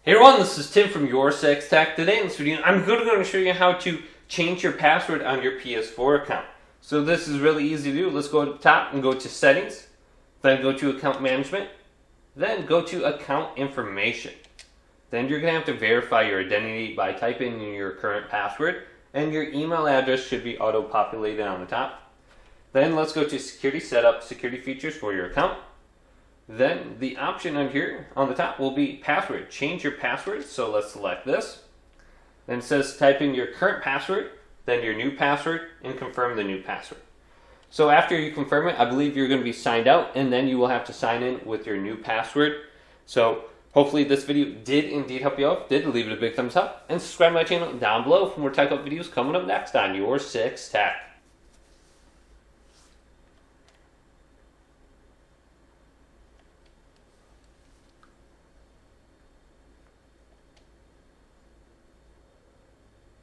Hey everyone, this is Tim from Your Sex Tech. Today in this video, I'm going to show you how to change your password on your PS4 account. So this is really easy to do. Let's go to the top and go to Settings, then go to Account Management, then go to Account Information. Then you're going to have to verify your identity by typing in your current password, and your email address should be auto-populated on the top. Then let's go to Security Setup, Security Features for your account. Then the option on here on the top will be password. Change your password. So let's select this. Then it says type in your current password, then your new password, and confirm the new password. So after you confirm it, I believe you're going to be signed out, and then you will have to sign in with your new password. So hopefully this video did indeed help you out. If it did, leave it a big thumbs up and subscribe to my channel down below for more tech up videos coming up next on Your Sex Tech.